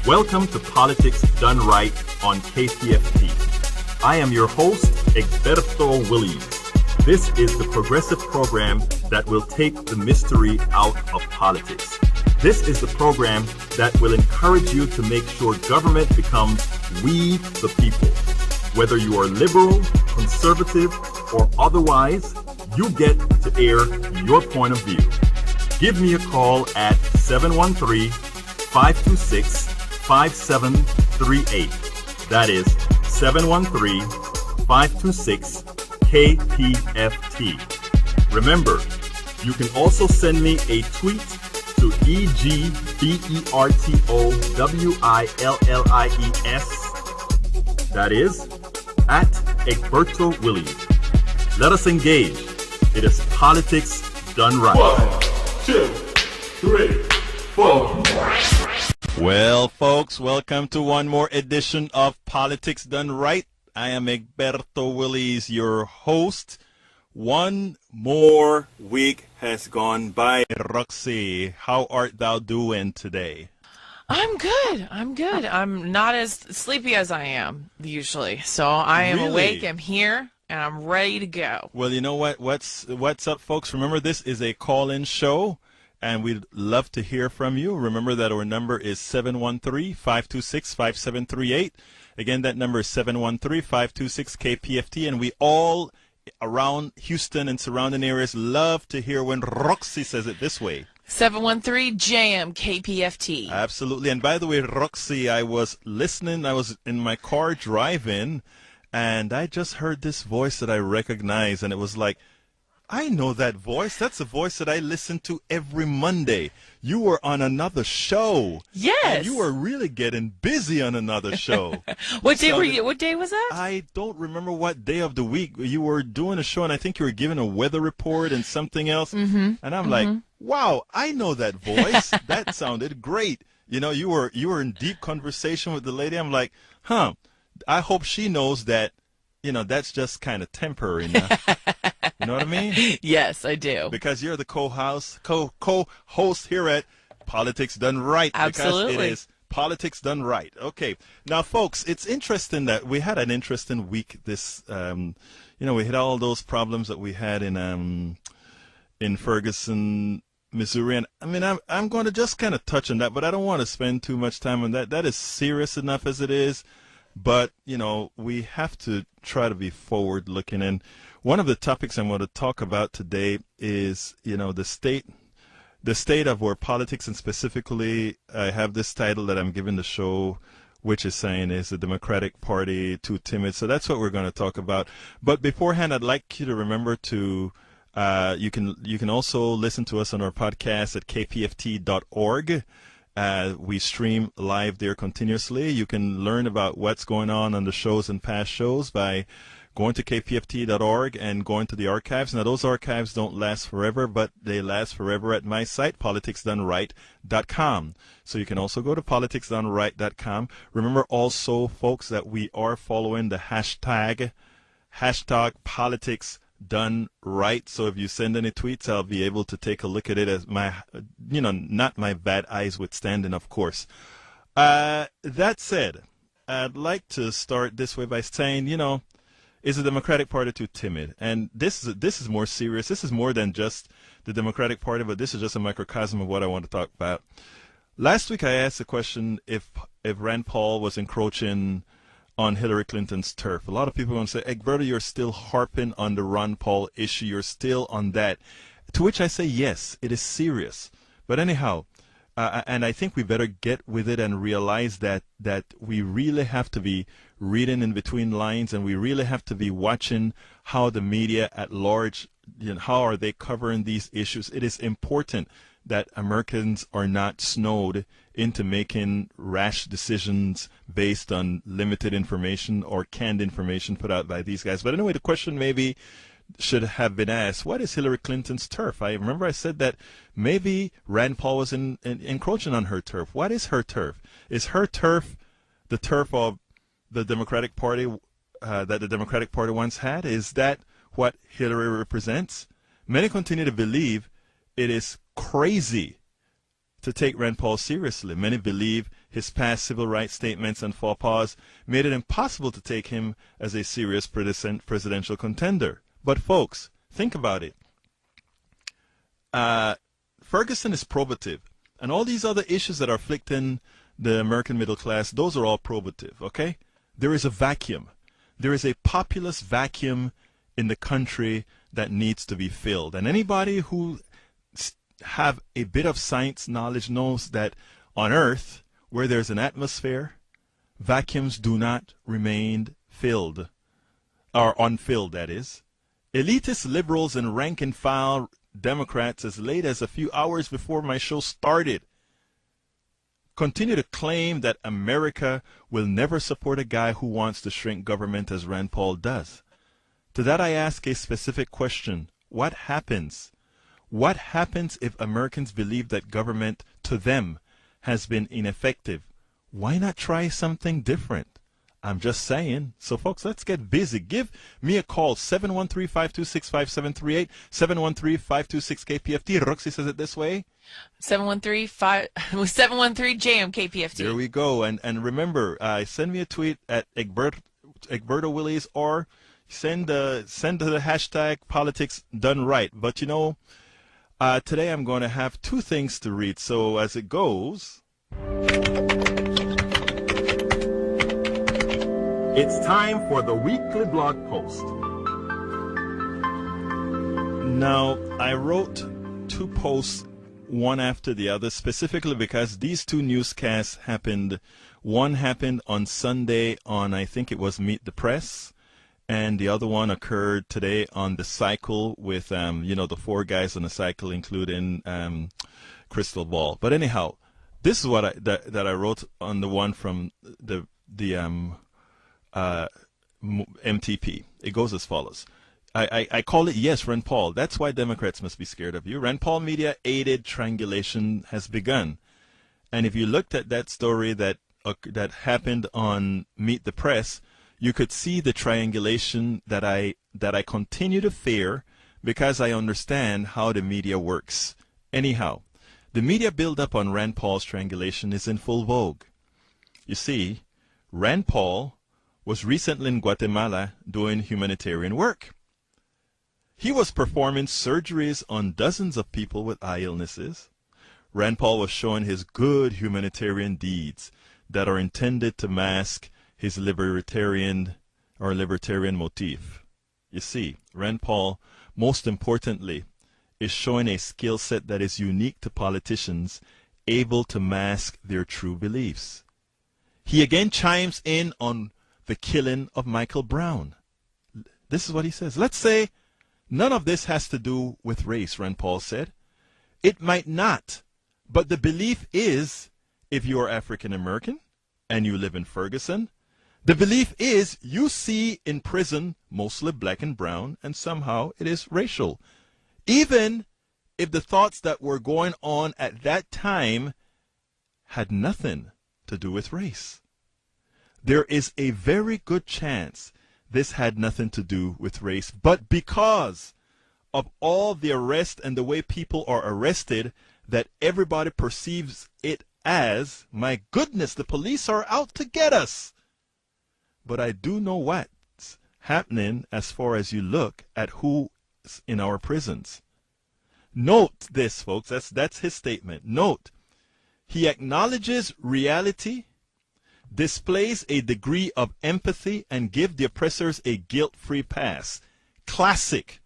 Welcome to Politics Done Right on KPFT. I am your host, Egberto Willies. This is the progressive program that will take the mystery out of politics. This is the program that will encourage you to make sure government becomes we the people. Whether you are liberal, conservative, or otherwise, you get to air your point of view. Give me a call at 713-526-5738. That is 713-526-KPFT. Remember, you can also send me a tweet to EGBERTOWILLIES. That is at Egberto Willies. Let us engage. It is Politics Done Right. 1, 2, 3, 4. Well, folks, welcome to one more edition of Politics Done Right. I am Egberto Willies, your host. One more week has gone by. Roxy, how art thou doing today? I'm good. I'm not as sleepy as I am usually. So I am awake, I'm here, and I'm ready to go. Well, you know what? What's up, folks? Remember, this is a call-in show, and we'd love to hear from you. Remember that our number is 713-526-5738. Again, that number is 713-526-KPFT, and we all around Houston and surrounding areas love to hear when Roxy says it this way. 713-JAM-KPFT. Absolutely. And by the way, Roxy, I was listening. I was in my car driving, and I just heard this voice that I recognize, and it was like, I know that voice. That's a voice that I listen to every Monday. You were on another show. Yes. And you were really getting busy on another show. What day was that? I don't remember what day of the week. You were doing a show, and I think you were giving a weather report and something else. Mm-hmm. And I'm like, wow, I know that voice. That sounded great. You know, you were in deep conversation with the lady. I'm like, I hope she knows that, you know, that's just kind of temporary now. You know what I mean? Yes, I do. Because you're the co-host here at Politics Done Right. Absolutely. Because it is Politics Done Right. Okay. Now, folks, it's interesting that we had an interesting week this, we had all those problems that we had in Ferguson, Missouri. And I mean, I'm going to just kind of touch on that, but I don't want to spend too much time on that. That is serious enough as it is. But, you know, we have to try to be forward-looking. And one of the topics I'm going to talk about today is, you know, the state of our politics, and specifically I have this title that I'm giving the show, which is saying, is the Democratic Party too timid? So that's what we're going to talk about. But beforehand, I'd like you to remember to you can also listen to us on our podcast at kpft.org. We stream live there continuously. You can learn about what's going on the shows and past shows by going to kpft.org and going to the archives. Now, those archives don't last forever, but they last forever at my site, politicsdoneright.com. So you can also go to politicsdoneright.com. Remember also, folks, that we are following the hashtag politics done right. So if you send any tweets, I'll be able to take a look at it as not my bad eyes withstanding, of course. That said, I'd like to start this way by saying, is the Democratic Party too timid? And this is more serious. This is more than just the Democratic Party, but this is just a microcosm of what I want to talk about. Last week I asked the question if Rand Paul was encroaching on Hillary Clinton's turf. A lot of people are going to say, Egberto, you're still harping on the Ron Paul issue. You're still on that. To which I say, yes, it is serious. But anyhow, and I think we better get with it and realize that we really have to be reading in between lines, and we really have to be watching how the media at large, how are they covering these issues. It is important that Americans are not snowed into making rash decisions based on limited information or canned information put out by these guys. But anyway, the question maybe should have been asked, what is Hillary Clinton's turf? I remember I said that maybe Rand Paul was encroaching on her turf. What is her turf? Is her turf the turf of the Democratic Party that the Democratic Party once had? Is that what Hillary represents? Many continue to believe it is crazy to take Rand Paul seriously. Many believe his past civil rights statements and faux pas made it impossible to take him as a serious presidential contender. But folks, think about it. Ferguson is probative, and all these other issues that are afflicting the American middle class, those are all probative, okay? There is a vacuum. There is a populous vacuum in the country that needs to be filled. And anybody who have a bit of science knowledge knows that on Earth, where there's an atmosphere, vacuums do not remain filled, or unfilled, that is. Elitist liberals and rank-and-file Democrats, as late as a few hours before my show started, continue to claim that America will never support a guy who wants to shrink government as Rand Paul does. To that I ask a specific question. What happens? What happens if Americans believe that government, to them, has been ineffective? Why not try something different? I'm just saying. So, folks, let's get busy. Give me a call, 713-526-5738, 713-526-KPFT. Roxy says it this way. 713-JM-KPFT. There we go. And remember, send me a tweet at Egberto Willies, or send the hashtag politics done right. But, you know, today I'm going to have two things to read. So as it goes, It's time for the weekly blog post. now I wrote two posts, one after the other, specifically because these two newscasts happened. One happened on Sunday on, I think it was Meet the Press, and the other one occurred today on The Cycle with, the four guys on the cycle, including Crystal Ball. But anyhow, this is what I wrote on the one from the MTP. It goes as follows. I call it, yes, Rand Paul. That's why Democrats must be scared of you. Rand Paul media aided triangulation has begun. And if you looked at that story that happened on Meet the Press, you could see the triangulation that I continue to fear because I understand how the media works. Anyhow, the media build-up on Rand Paul's triangulation is in full vogue. You see, Rand Paul was recently in Guatemala doing humanitarian work. He was performing surgeries on dozens of people with eye illnesses. Rand Paul was showing his good humanitarian deeds that are intended to mask his libertarian motif. You see, Rand Paul, most importantly, is showing a skill set that is unique to politicians able to mask their true beliefs. He again chimes in on the killing of Michael Brown. This is what he says. Let's say none of this has to do with race, Rand Paul said. It might not, but the belief is, if you are African American and you live in Ferguson, the belief is you see in prison mostly black and brown, and somehow it is racial. Even if the thoughts that were going on at that time had nothing to do with race. There is a very good chance this had nothing to do with race, but because of all the arrest and the way people are arrested, that everybody perceives it as, my goodness, the police are out to get us. But I do know what's happening as far as you look at who's in our prisons. Note this, folks. That's his statement. Note, he acknowledges reality, displays a degree of empathy, and give the oppressors a guilt-free pass. Classic.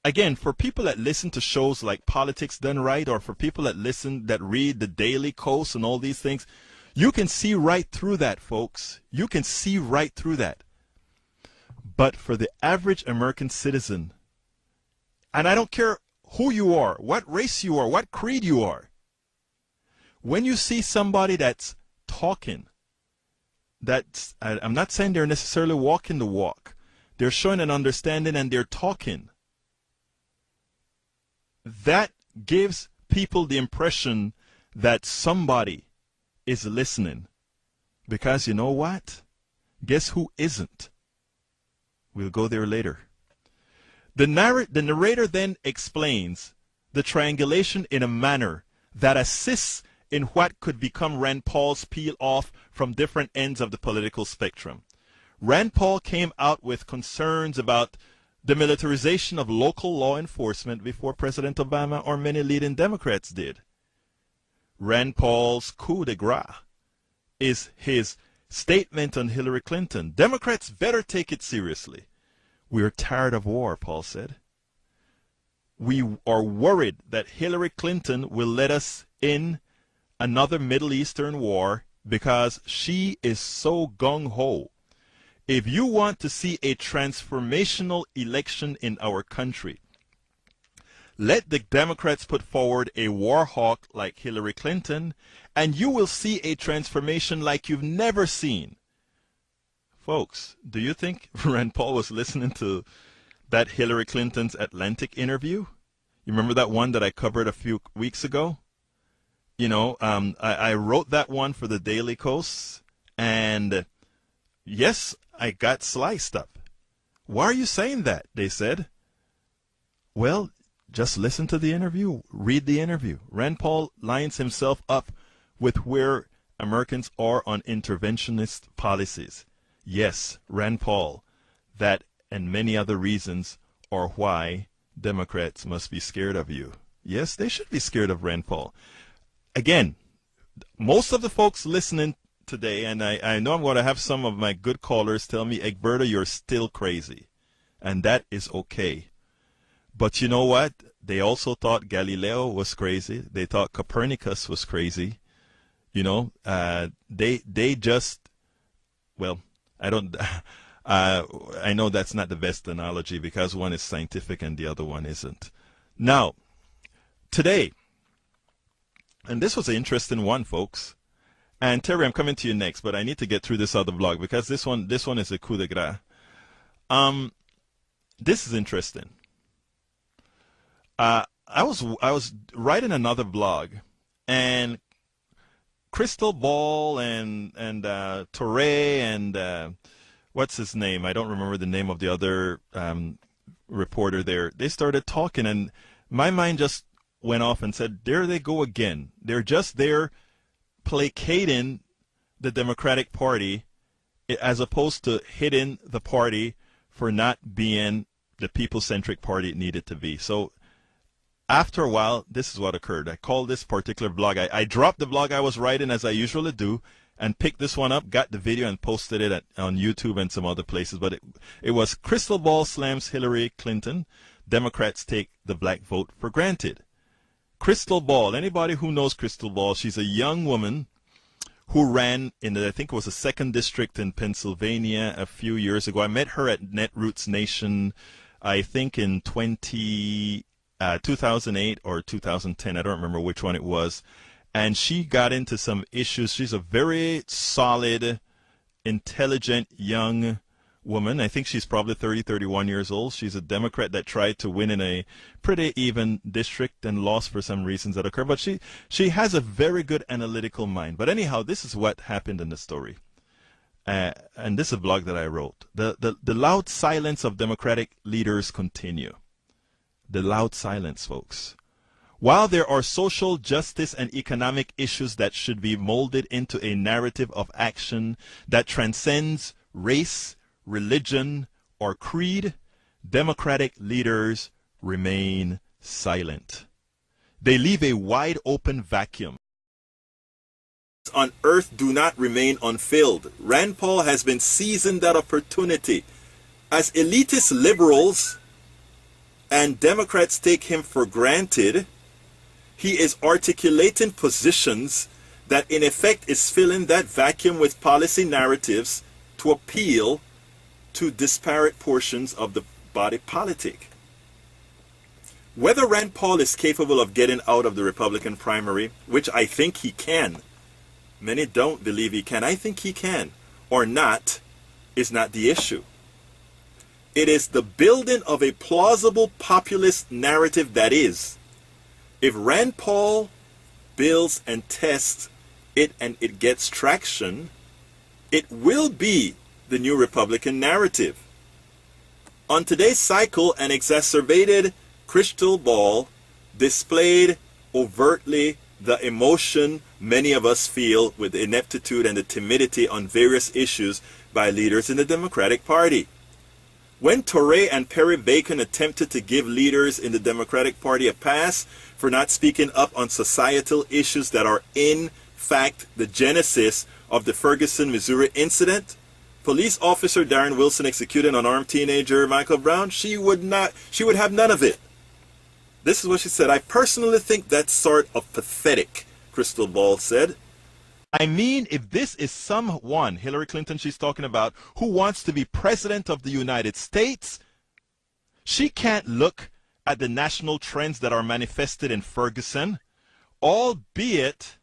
Again, for people that listen to shows like Politics Done Right, or for people that read the Daily Kos and all these things, you can see right through that, folks. You can see right through that. But for the average American citizen, and I don't care who you are, what race you are, what creed you are, when you see somebody that's talking, I'm not saying they're necessarily walking the walk. They're showing an understanding and they're talking. That gives people the impression that somebody is listening. Because you know what? Guess who isn't? We'll go there later. The narrator then explains the triangulation in a manner that assists in what could become Rand Paul's peel off from different ends of the political spectrum. Rand Paul came out with concerns about the militarization of local law enforcement before President Obama or many leading Democrats did. Rand Paul's coup de grace is his statement on Hillary Clinton. Democrats better take it seriously. We are tired of war, Paul said. We are worried that Hillary Clinton will let us in another Middle Eastern war because she is so gung-ho. If you want to see a transformational election in our country, let the Democrats put forward a war hawk like Hillary Clinton, and you will see a transformation like you've never seen. Folks, do you think Rand Paul was listening to that Hillary Clinton's Atlantic interview? You remember that one that I covered a few weeks ago? You know, I wrote that one for the Daily Kos, and yes, I got sliced up. Why are you saying that? They said. Well, just listen to the interview. Read the interview. Rand Paul lines himself up with where Americans are on interventionist policies. Yes, Rand Paul, that and many other reasons are why Democrats must be scared of you. Yes, they should be scared of Rand Paul. Again, most of the folks listening today, and I know I'm going to have some of my good callers tell me, Egberto, you're still crazy. And that is okay. But you know what? They also thought Galileo was crazy. They thought Copernicus was crazy. You know, they just, well, I don't, I know that's not the best analogy because one is scientific and the other one isn't. Now, today, and this was an interesting one, folks. And Terry, I'm coming to you next, but I need to get through this other blog because this one is a coup de grace. This is interesting. I was writing another blog, and Crystal Ball and Torre and what's his name? I don't remember the name of the other reporter there. They started talking, and my mind just went off and said, there they go again. They're just there placating the Democratic Party as opposed to hitting the party for not being the people-centric party it needed to be. So after a while, this is what occurred. I called this particular blog. I dropped the blog I was writing as I usually do and picked this one up, got the video, and posted it on YouTube and some other places. But it was Crystal Ball slams Hillary Clinton. Democrats take the black vote for granted. Crystal Ball, anybody who knows Crystal Ball, she's a young woman who ran in I think it was the 2nd District in Pennsylvania a few years ago. I met her at Netroots Nation, I think in 2008 or 2010. I don't remember which one it was. And she got into some issues. She's a very solid, intelligent young woman. I think she's probably 30, 31 years old. She's a Democrat that tried to win in a pretty even district and lost for some reasons that occur. But she has a very good analytical mind. But anyhow, this is what happened in the story. And this is a blog that I wrote. The loud silence of Democratic leaders continue. The loud silence, folks. While there are social justice and economic issues that should be molded into a narrative of action that transcends race, religion, or creed, Democratic leaders remain silent. They leave a wide open vacuum. On earth do not remain unfilled. Rand Paul has been seizing that opportunity. As elitist liberals and Democrats take him for granted, he is articulating positions that in effect is filling that vacuum with policy narratives to appeal to disparate portions of the body politic. Whether Rand Paul is capable of getting out of the Republican primary, which I think he can, many don't believe he can, I think he can, or not, is not the issue. It is the building of a plausible populist narrative that is. If Rand Paul builds and tests it and it gets traction, it will be the new Republican narrative. On today's cycle, an exacerbated Crystal Ball displayed overtly the emotion many of us feel with the ineptitude and the timidity on various issues by leaders in the Democratic Party. When Torre and Perry Bacon attempted to give leaders in the Democratic Party a pass for not speaking up on societal issues that are in fact the genesis of the Ferguson, Missouri incident, police officer Darren Wilson executing unarmed teenager Michael Brown, she would have none of it. This is what she said. I personally think that's sort of pathetic, Crystal Ball said. I mean, if this is someone, Hillary Clinton she's talking about, who wants to be president of the United States, she can't look at the national trends that are manifested in Ferguson, albeit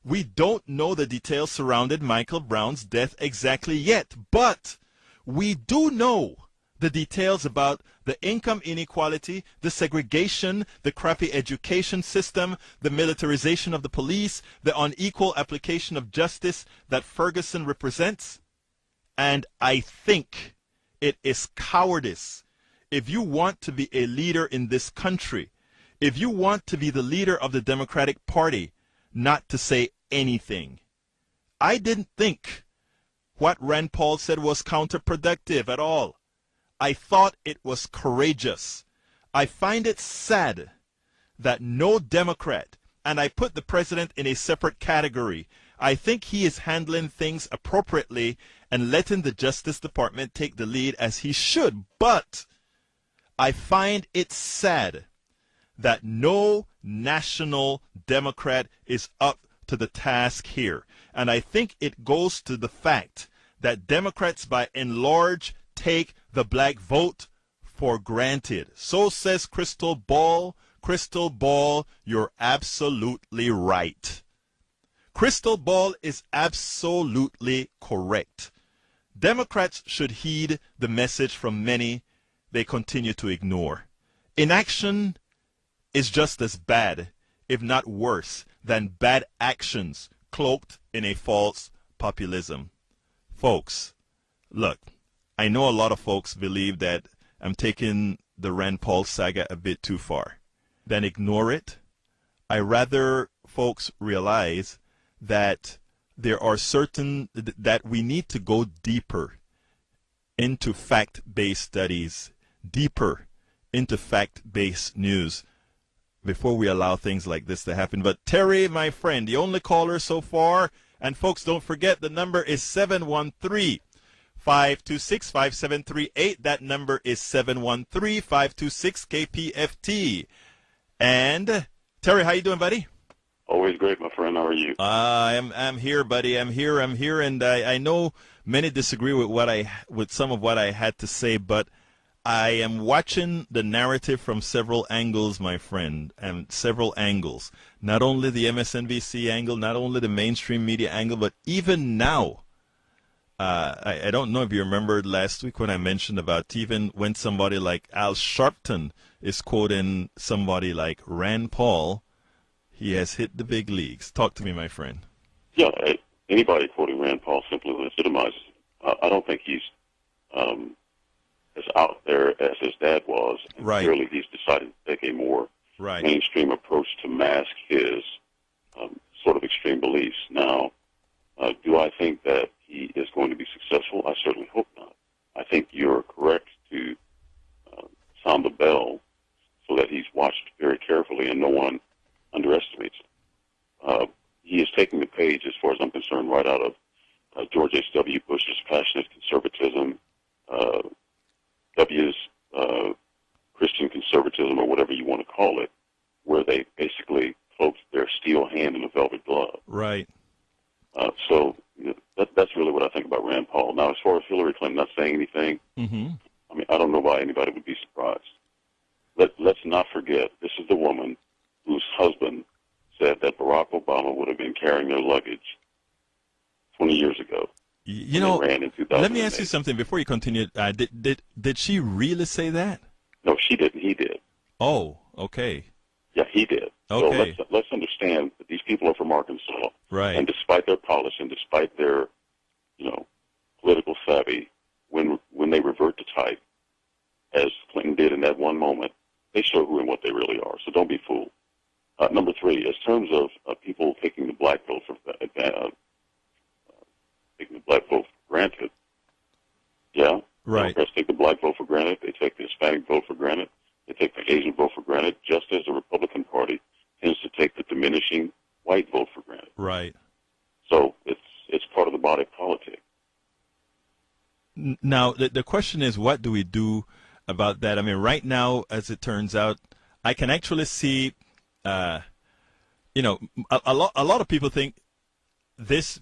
we don't know the details surrounding Michael Brown's death exactly yet, but we do know the details about the income inequality, the segregation, the crappy education system, the militarization of the police, the unequal application of justice that Ferguson represents. And I think it is cowardice. If you want to be a leader in this country, if you want to be the leader of the Democratic Party, not to say anything. I didn't think what Rand Paul said was counterproductive at all. I thought it was courageous. I find it sad that no Democrat, and I put the president in a separate category, I think he is handling things appropriately and letting the Justice Department take the lead as he should. But I find it sad that no national Democrat is up to the task here. And I think it goes to the fact that Democrats by and large take the black vote for granted. So says Crystal Ball. Crystal Ball, you're absolutely right. Crystal Ball is absolutely correct. Democrats should heed the message from many they continue to ignore. Inaction is just as bad, if not worse, than bad actions cloaked in a false populism. Folks, look, I know a lot of folks believe that I'm taking the Rand Paul saga a bit too far. Then ignore it. I rather folks realize that there are certain, that we need to go deeper into fact-based studies, deeper into fact-based news before we allow things like this to happen. But Terry, my friend, the only caller so far, and folks, don't forget the number is 713-526-5738. That number is 713-526-KPFT. And Terry, how you doing, buddy? Always great, my friend. How are you? I'm here, buddy. I'm here, and I know many disagree with some of what I had to say, but I am watching the narrative from several angles, my friend, and several angles. Not only the MSNBC angle, not only the mainstream media angle, but even now. I don't know if you remembered last week when I mentioned about even when somebody like Al Sharpton is quoting somebody like Rand Paul, he has hit the big leagues. Talk to me, my friend. Yeah, anybody quoting Rand Paul simply legitimizes. I don't think he's as out there as his dad was. And right. Clearly, he's decided to take a more mainstream approach to mask his sort of extreme beliefs. Now, do I think that he is going to be successful? I certainly hope not. I think you're correct to sound the bell so that he's watched very carefully and no one underestimates him. He is taking the page, as far as I'm concerned, right out of George H.W. Bush's passionate conservatism, W's Christian conservatism, or whatever you want to call it, where they basically cloaked their steel hand in a velvet glove. Right. So that's really what I think about Rand Paul. Now, as far as Hillary Clinton not saying anything, I mean, I don't know why anybody would be surprised. Let's not forget, this is the woman whose husband said that Barack Obama would have been carrying their luggage 20 years ago. You know, let me ask you 2008. something before you continue. Did she really say that? No, she didn't. He did. Oh, okay. Yeah, he did. Okay. So let's understand that these people are from Arkansas. Right. And despite their polish and despite their, political savvy, when they revert to type, as Clinton did in that one moment, they show who and what they really are. So don't be fooled. Number three, in terms of people taking the black vote for granted, yeah, right. Democrats take the black vote for granted. They take the Hispanic vote for granted. They take the Asian vote for granted, just as the Republican Party tends to take the diminishing white vote for granted. Right. So it's part of the body politic. Now, the question is, what do we do about that? I mean, right now, as it turns out, I can actually see, a lot of people think this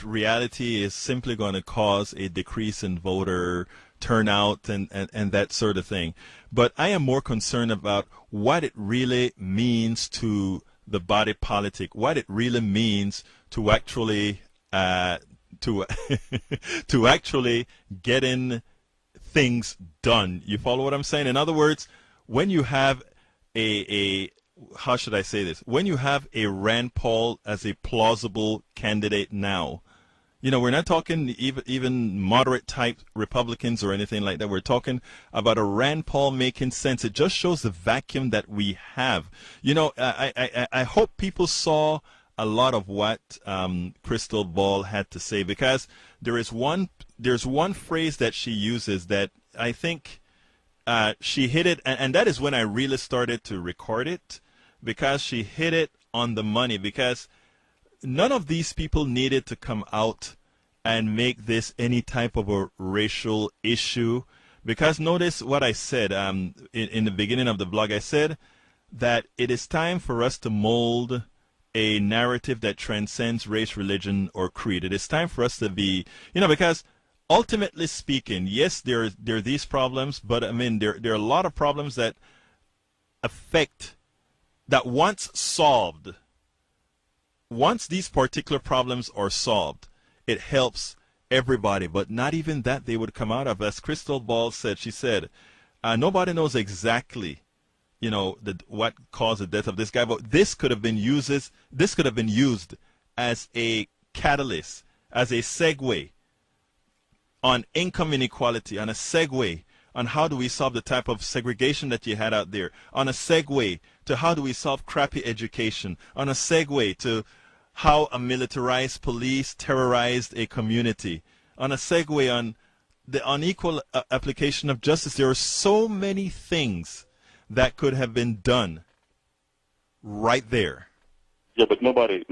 reality is simply going to cause a decrease in voter turnout and that sort of thing. But I am more concerned about what it really means to the body politic, what it really means to actually to actually getting things done. You follow what I'm saying? In other words, when you have how should I say this? When you have a Rand Paul as a plausible candidate now, we're not talking even moderate type Republicans or anything like that. We're talking about a Rand Paul making sense. It just shows the vacuum that we have. I hope people saw a lot of what Crystal Ball had to say, because there's one phrase that she uses that I think she hit it, and that is when I really started to record it, because she hit it on the money, because none of these people needed to come out and make this any type of a racial issue, because notice what I said in the beginning of the blog. I said that it is time for us to mold a narrative that transcends race, religion, or creed. It is time for us to be, because ultimately speaking, yes, there are these problems, but I mean, there are a lot of problems that once solved, once these particular problems are solved, it helps everybody. But not even that they would come out of. As Crystal Ball said, she said, nobody knows exactly, what caused the death of this guy, but this could have been used as a catalyst, as a segue on income inequality, on a segue on how do we solve the type of segregation that you had out there, on a segue to how do we solve crappy education, on a segue to how a militarized police terrorized a community, on a segue on the unequal application of justice. There are so many things that could have been done right there. Yeah, but nobody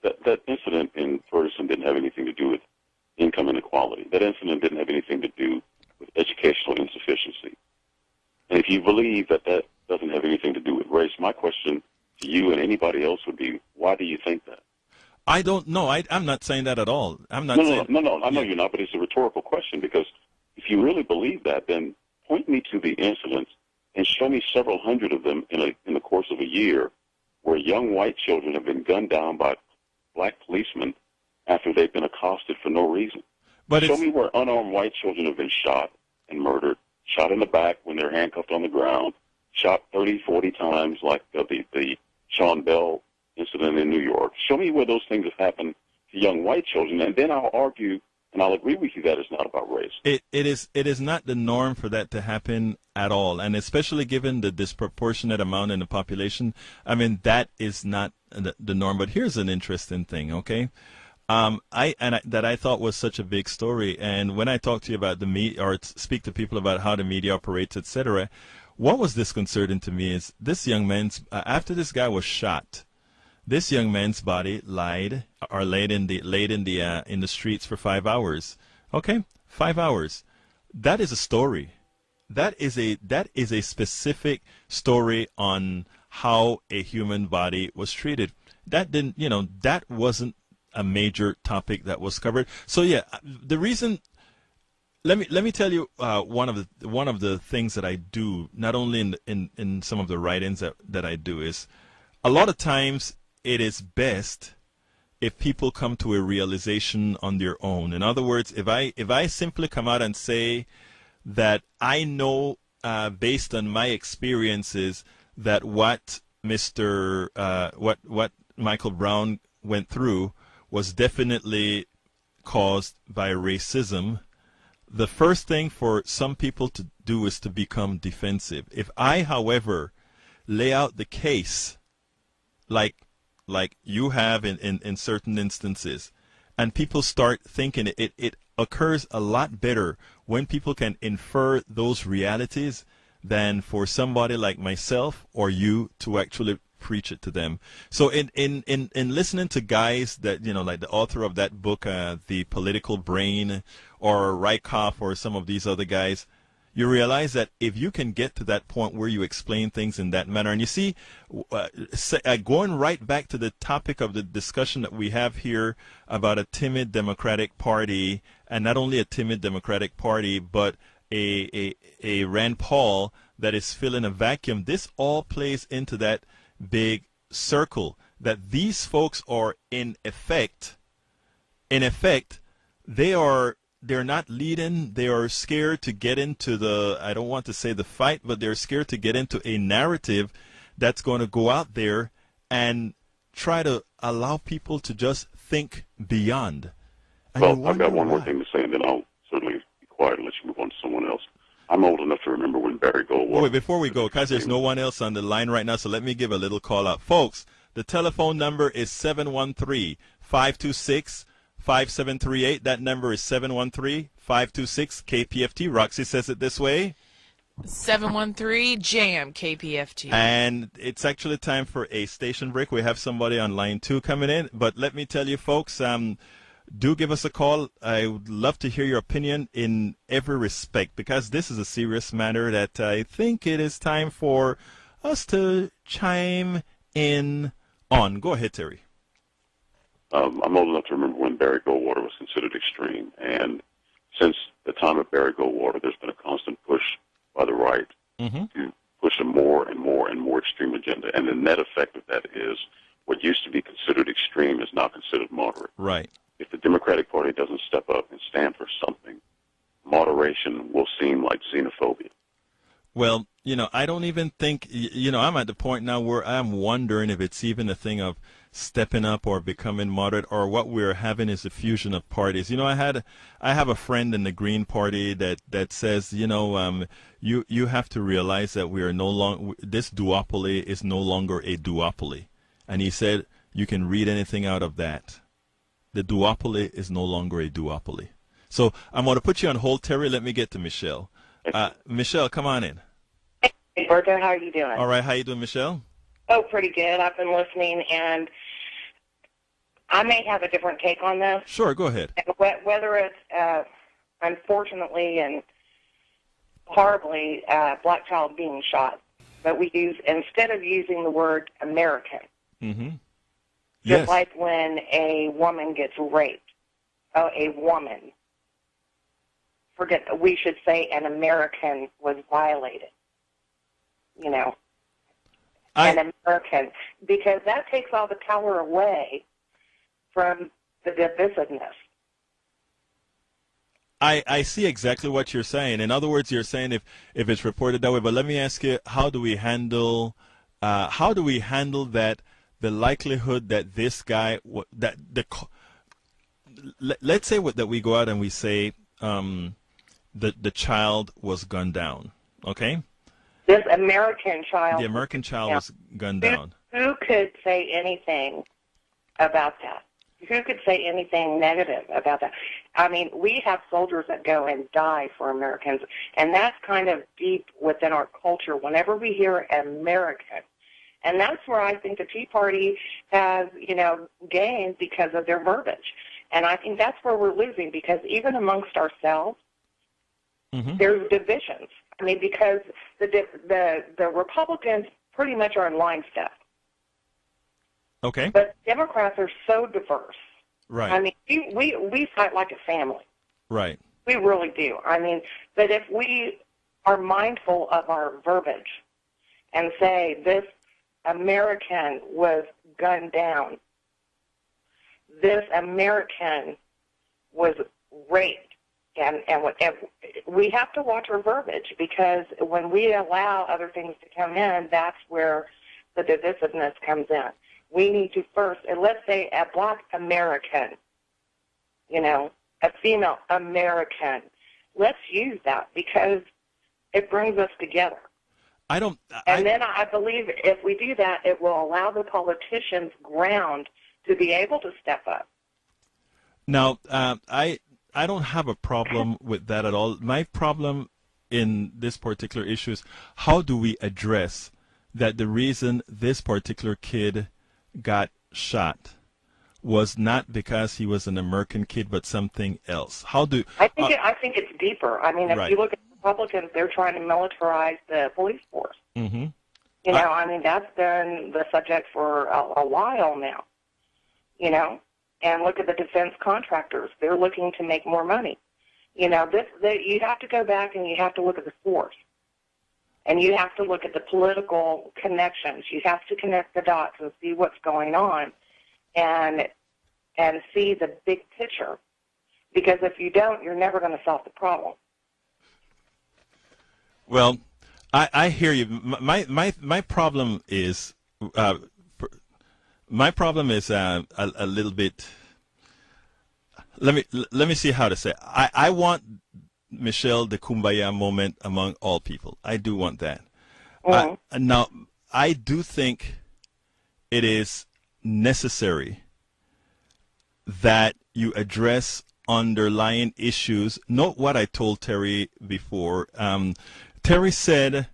that incident in Ferguson didn't have anything to do with income inequality. That incident didn't have anything to do with educational insufficiency. And if you believe that doesn't have anything to do with race, my question to you and anybody else would be, why do you think that? I don't know. I'm not saying that at all. I'm not saying... No. I know you're not, but it's a rhetorical question, because if you really believe that, then point me to the incidents and show me several hundred of them in the course of a year where young white children have been gunned down by black policemen after they've been accosted for no reason. But show me where unarmed white children have been shot and murdered, shot in the back when they're handcuffed on the ground, shot 30, 40 times like the Sean Bell incident in New York. Show me where those things have happened to young white children, and then I'll argue and I'll agree with you that it's not about race. It is not the norm for that to happen at all, and especially given the disproportionate amount in the population. I mean, that is not the norm. But here's an interesting thing, okay? That I thought was such a big story, and when I talk to you about the media or speak to people about how the media operates, etc., what was disconcerting to me is this young man's after this guy was shot, this young man's body laid in the streets for 5 hours. Okay, 5 hours. That is a story. That is a specific story on how a human body was treated. That wasn't a major topic that was covered. So yeah, the reason. Let me tell you one of the things that I do, not only in some of the write-ins that I do, is a lot of times it is best if people come to a realization on their own. In other words, if I simply come out and say that I know based on my experiences that what Michael Brown went through was definitely caused by racism, the first thing for some people to do is to become defensive. If I, however, lay out the case like you have in certain instances, and people start thinking it occurs a lot better when people can infer those realities than for somebody like myself or you to actually preach it to them. So in listening to guys that, like the author of that book, The Political Brain, or Rykoff, or some of these other guys, you realize that if you can get to that point where you explain things in that manner, and you see, going right back to the topic of the discussion that we have here about a timid Democratic Party, and not only a timid Democratic Party, but a Rand Paul that is filling a vacuum, this all plays into that big circle that these folks are in effect, they're not leading. They are scared to get into I don't want to say the fight, but they're scared to get into a narrative that's going to go out there and try to allow people to just think beyond. And well, I've got one more thing to say, and then I'll certainly be quiet and let you move on to someone else. I'm old enough to remember when Barry Goldwater... Wait, before we go, because there's no one else on the line right now, so let me give a little call out. Folks, the telephone number is 713-526-5738. That number is 713-526-KPFT. Roxy says it this way. 713-JAM KPFT. And it's actually time for a station break. We have somebody on line 2 coming in. But let me tell you, folks, do give us a call. I would love to hear your opinion in every respect, because this is a serious matter that I think it is time for us to chime in on. Go ahead, Terry. I'm old enough to remember when Barry Goldwater was considered extreme, and since the time of Barry Goldwater, there's been a constant push by the right to push a more and more and more extreme agenda, and the net effect of that is what used to be considered extreme is now considered moderate. Right. If the Democratic Party doesn't step up and stand for something, moderation will seem like xenophobia. Well, I don't even think, I'm at the point now where I'm wondering if it's even a thing of stepping up or becoming moderate, or what we're having is a fusion of parties. I have a friend in the Green Party that says, you have to realize that we are no longer, this duopoly is no longer a duopoly. And he said, you can read anything out of that. The duopoly is no longer a duopoly. So I'm going to put you on hold, Terry. Let me get to Michelle. Michelle, come on in. Hey, Berto, how are you doing? All right, how you doing, Michelle? Oh, pretty good. I've been listening, and I may have a different take on this. Sure, go ahead. Whether it's, unfortunately and horribly, black child being shot, but we use, instead of using the word American, just like when a woman gets raped, a woman, we should say an American was violated. An American, because that takes all the power away from the divisiveness. I see exactly what you're saying. In other words, you're saying if it's reported that way. But let me ask you, how do we handle that? The likelihood that this guy let's say that we go out and we say the child was gunned down. Okay. This American child. The American child was gunned down. Who could say anything about that? Who could say anything negative about that? I mean, we have soldiers that go and die for Americans, and that's kind of deep within our culture whenever we hear American. And that's where I think the Tea Party has, gained because of their verbiage. And I think that's where we're losing, because even amongst ourselves, there's divisions. I mean, because the Republicans pretty much are in line step. Okay. But Democrats are so diverse. Right. I mean, we fight like a family. Right. We really do. I mean, but if we are mindful of our verbiage and say this American was gunned down, this American was raped, and whatever, we have to watch our verbiage, because when we allow other things to come in, that's where the divisiveness comes in. We need to first, and let's say a black American, a female American, let's use that because it brings us together. then I believe if we do that, it will allow the politicians ground to be able to step up. Now, I don't have a problem with that at all. My problem in this particular issue is how do we address that the reason this particular kid got shot was not because he was an American kid, but something else. How do I think it's deeper. I mean, if you look at Republicans, they're trying to militarize the police force. Mm-hmm. You know, I mean, that's been the subject for a while now. You know, and look at the defense contractors; they're looking to make more money. You know, you have to go back and you have to look at the source. And you have to look at the political connections. You have to connect the dots and see what's going on and see the big picture. Because if you don't, you're never going to solve the problem. Well, I hear you. My problem is a little bit. Let me see how to say it. I want, Michelle, the kumbaya moment among all people. I do want that. Now, I do think it is necessary that you address underlying issues. Note what I told Terry before. Terry said,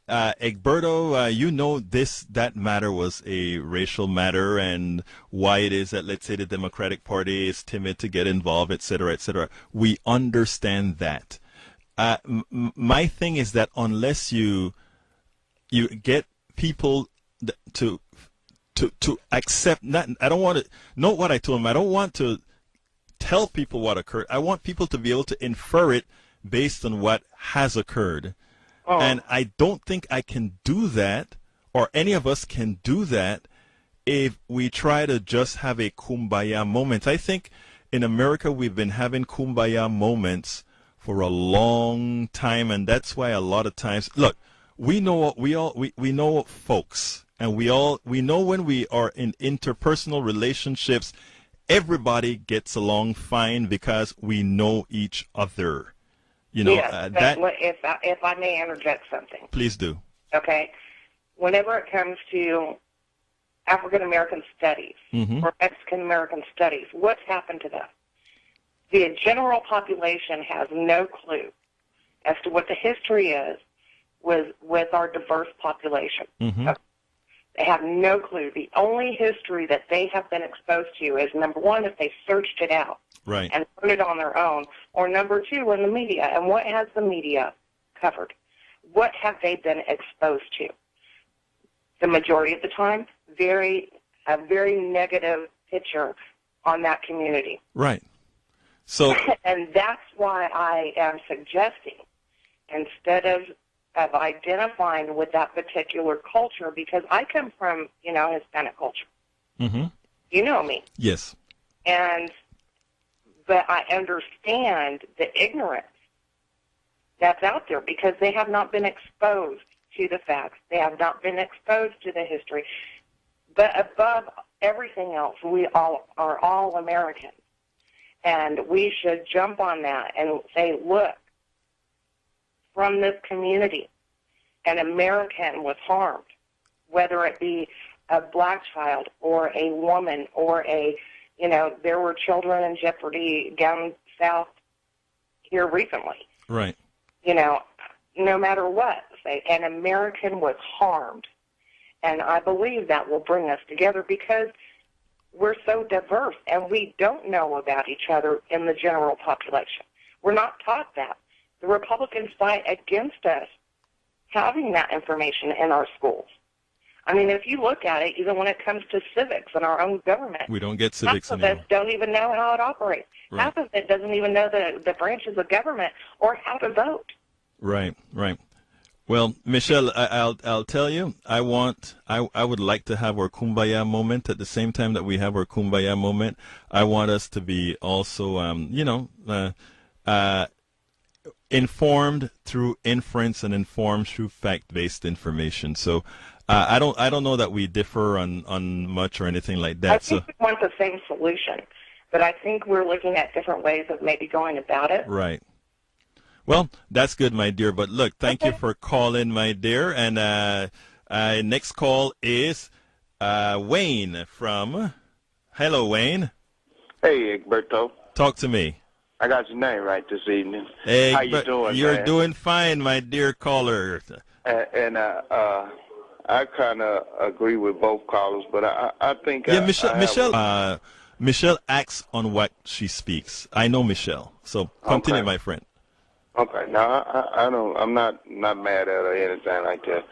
Egberto, you know that matter was a racial matter and why it is that, let's say, the Democratic Party is timid to get involved, et cetera, et cetera. We understand that. My thing is that unless you get people to accept, I don't want to know what I told him. I don't want to tell people what occurred. I want people to be able to infer it based on what has occurred. And I don't think I can do that, or any of us can do that, if we try to just have a kumbaya moment. I think in America we've been having kumbaya moments for a long time, and that's why a lot of times, look, we know folks, and we know when we are in interpersonal relationships, everybody gets along fine because we know each other. You know, if I may interject something. Please do. Okay. Whenever it comes to African American studies or Mexican American studies, what's happened to them? The general population has no clue as to what the history is with our diverse population. Okay. They have no clue. The only history that they have been exposed to is, number one, if they searched it out and learned it on their own, or number two, in the media. And what has the media covered? What have they been exposed to? The majority of the time, a very negative picture on that community. Right. So, and that's why I am suggesting, instead of identifying with that particular culture, because I come from, Hispanic culture. You know me. Yes. But I understand the ignorance that's out there because they have not been exposed to the facts. They have not been exposed to the history. But above everything else, we all are all Americans. And we should jump on that and say, look, from this community, an American was harmed, whether it be a black child or a woman or there were children in jeopardy down south here recently. Right. No matter what, say, an American was harmed. And I believe that will bring us together because we're so diverse and we don't know about each other in the general population. We're not taught that. The Republicans fight against us having that information in our schools. I mean, if you look at it, even when it comes to civics in our own government, we don't get civics half of anymore. us don't even know how it operates. Right. Half of it doesn't even know the branches of government or how to vote. Right. Well, Michelle, I'll tell you, I would like to have our kumbaya moment at the same time that we have our kumbaya moment. I want us to be also, informed through inference and informed through fact-based information. So I don't know that we differ on much or anything like that. I think we want the same solution, but I think we're looking at different ways of maybe going about it. Right. Well, that's good, my dear. But look, thank you for calling, my dear. And next call is Wayne from. Hello, Wayne. Hey, Egberto. Talk to me. I got your name right this evening. Hey, how you doing, You're man? doing fine, my dear caller. And I kind of agree with both callers, but I think Michelle acts on what she speaks. I know Michelle, so continue, my friend. Okay, now I'm not mad at her or anything like that,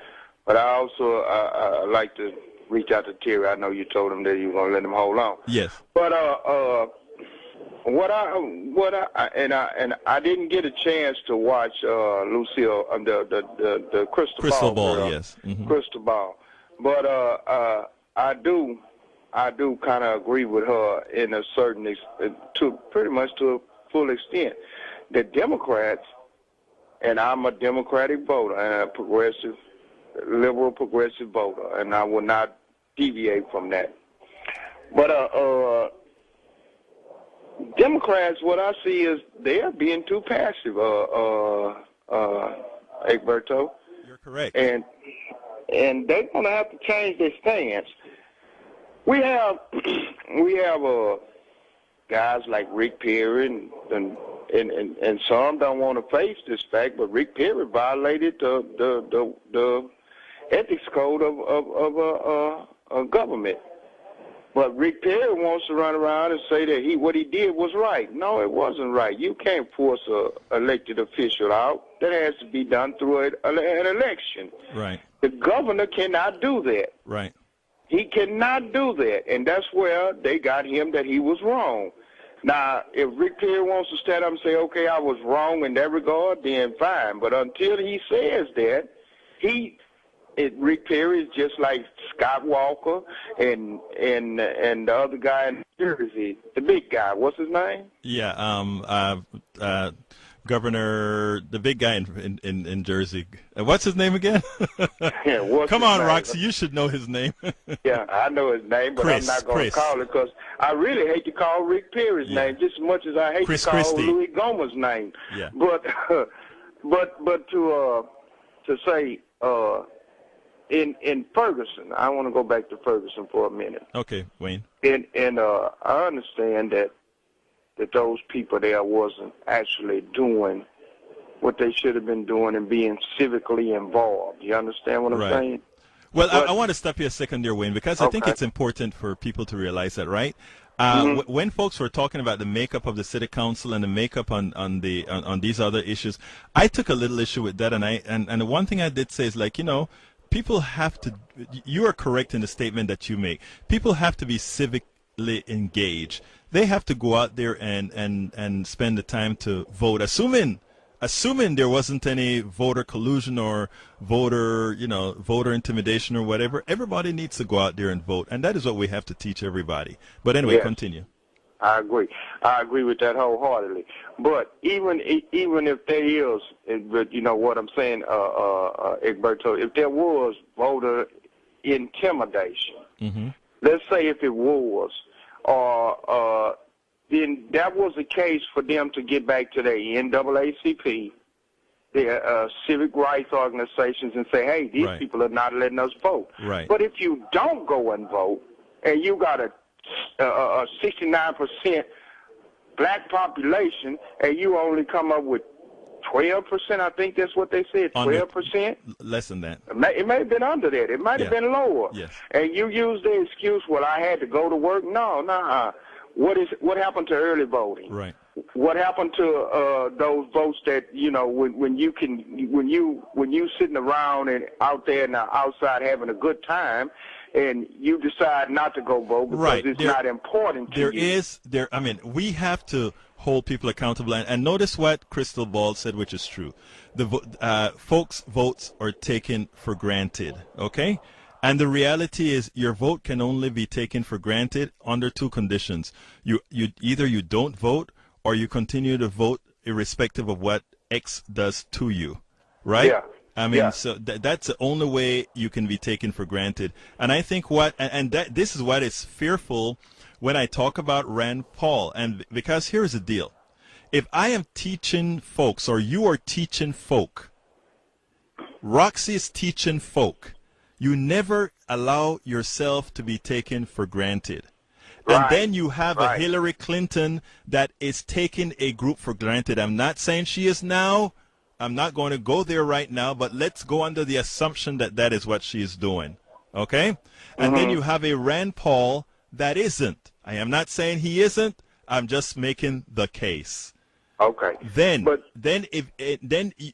but I also I like to reach out to Terry. I know you told him that you were gonna let him hold on. Yes. But I didn't get a chance to watch Lucille the Crystal Ball. Girl, yes. Mm-hmm. Crystal Ball. But I do kind of agree with her in a certain pretty much to a full extent. The Democrats, and I'm a Democratic voter and a liberal progressive voter, and I will not deviate from that. But Democrats, what I see is they're being too passive, Egberto. You're correct. And they're going to have to change their stance. We have guys like Rick Perry, and some don't want to face this fact, but Rick Perry violated the ethics code of government. But Rick Perry wants to run around and say that what he did was right. No, it wasn't right. You can't force an elected official out. That has to be done through an election. Right. The governor cannot do that. Right. He cannot do that, and that's where they got him that he was wrong. Now, if Rick Perry wants to stand up and say, okay, I was wrong in that regard, then fine. But until he says that, Rick Perry is just like Scott Walker and the other guy in Jersey, the big guy. What's his name? Yeah, Governor, the big guy in Jersey. What's his name again? Yeah, come on, Roxy, you should know his name. Yeah, I know his name, but I'm not going to call it because I really hate to call Rick Perry's name just as much as I hate to call Louis Gohmert's name. Yeah. But to say in Ferguson, I want to go back to Ferguson for a minute. Okay, Wayne. And I understand that those people there wasn't actually doing what they should have been doing and being civically involved. You understand what I'm saying? Well, I want to stop you a second there, Wayne, because I think it's important for people to realize that, right? When folks were talking about the makeup of the city council and the makeup on these other issues, I took a little issue with that, and the one thing I did say is, like, people have to. You are correct in the statement that you make. People have to be civically engaged. They have to go out there and spend the time to vote, assuming there wasn't any voter collusion or voter intimidation or whatever. Everybody needs to go out there and vote, and that is what we have to teach everybody. But anyway, continue. I agree with that wholeheartedly. But even if there is, but you know what I'm saying, Egberto, if there was voter intimidation, let's say if it was, then that was the case for them to get back to their NAACP, their civic rights organizations, and say, hey, these people are not letting us vote. Right. But if you don't go and vote, and you got a 69% black population, and you only come up with 12%, I think that's what they said, 12%? Less than that. It may have been under that. It might have been lower. Yes. And you use the excuse, well, I had to go to work. No. What happened to early voting? Right. What happened to those votes that, when you sitting around and out there and outside having a good time, and you decide not to go vote because it's not important to you. We have to hold people accountable. And notice what Crystal Ball said, which is true. Folks' votes are taken for granted, okay? And the reality is your vote can only be taken for granted under two conditions. Either you don't vote or you continue to vote irrespective of what X does to you, right? Yeah. So that's the only way you can be taken for granted. And I think this is what is fearful when I talk about Rand Paul. And because here's the deal. If I am teaching folks, or you are teaching folk, Roxy is teaching folk, you never allow yourself to be taken for granted. And then you have a Hillary Clinton that is taking a group for granted. I'm not saying she is now. I'm not going to go there right now, but let's go under the assumption that that is what she is doing. Okay? And then you have a Rand Paul that isn't. I am not saying he isn't. I'm just making the case. Okay. Then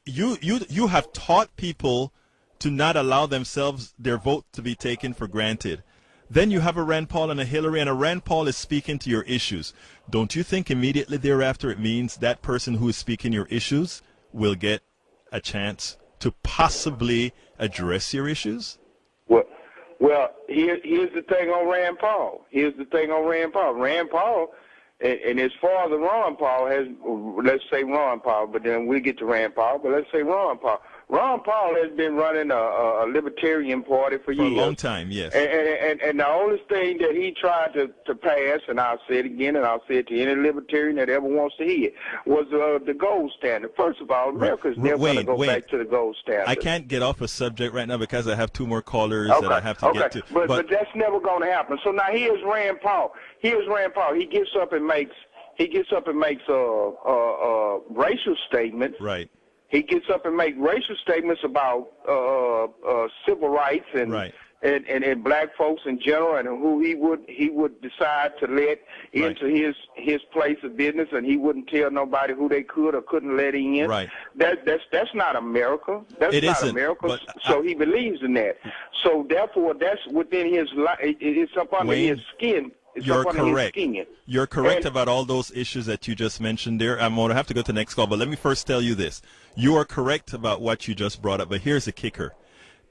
you have taught people to not allow themselves, their vote to be taken for granted. Then you have a Rand Paul and a Hillary, and a Rand Paul is speaking to your issues. Don't you think immediately thereafter it means that person who is speaking your issues will get a chance to possibly address your issues? Well, here's the thing on Rand Paul. Rand Paul, and as far as Ron Paul has, let's say Ron Paul, but then we get to Rand Paul, but let's say Ron Paul. Ron Paul has been running a libertarian party for years. For a long time, yes. And the only thing that he tried to pass, and I'll say it again, and I'll say it to any libertarian that ever wants to hear it, was the gold standard. First of all, America's never going to go back to the gold standard. I can't get off a subject right now because I have two more callers that I have to get to. But that's never going to happen. So now here's Rand Paul. He gets up and makes racial statements. Right. He gets up and makes racial statements about civil rights and black folks in general, and who he would decide to let into his place of business, and he wouldn't tell nobody who they could or couldn't let in. Right. That's not America. That's not America. So he believes in that. So therefore, that's within his life. It's up under his skin. You're correct. You're correct about all those issues that you just mentioned there. I'm going to have to go to the next call, but let me first tell you this. You are correct about what you just brought up, but here's the kicker.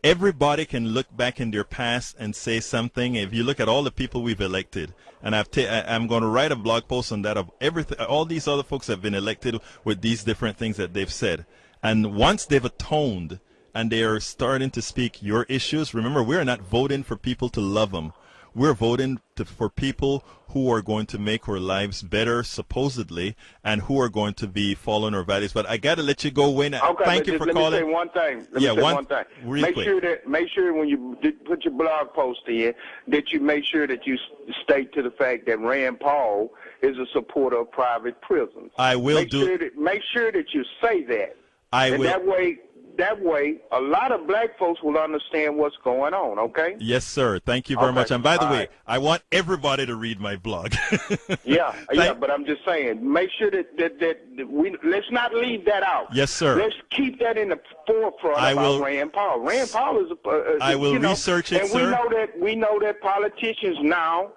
Everybody can look back in their past and say something. If you look at all the people we've elected, and I'm going to write a blog post on that of everything, all these other folks have been elected with these different things that they've said. And once they've atoned and they are starting to speak your issues, remember, we're not voting for people to love them. We're voting for people who are going to make our lives better, supposedly, and who are going to be following our values. But I got to let you go, Wayne. Okay, thank you for calling. Let me say one thing. One thing. Make sure when you put your blog post in that you make sure that you state to the fact that Rand Paul is a supporter of private prisons. I will make sure that you say that. I will. That way, a lot of black folks will understand what's going on, okay? Yes, sir. Thank you very much. And by the way, I want everybody to read my blog. But I'm just saying, make sure that we let's not leave that out. Yes, sir. Let's keep that in the forefront about Rand Paul. Rand Paul is I will research it, and sir. We know that politicians now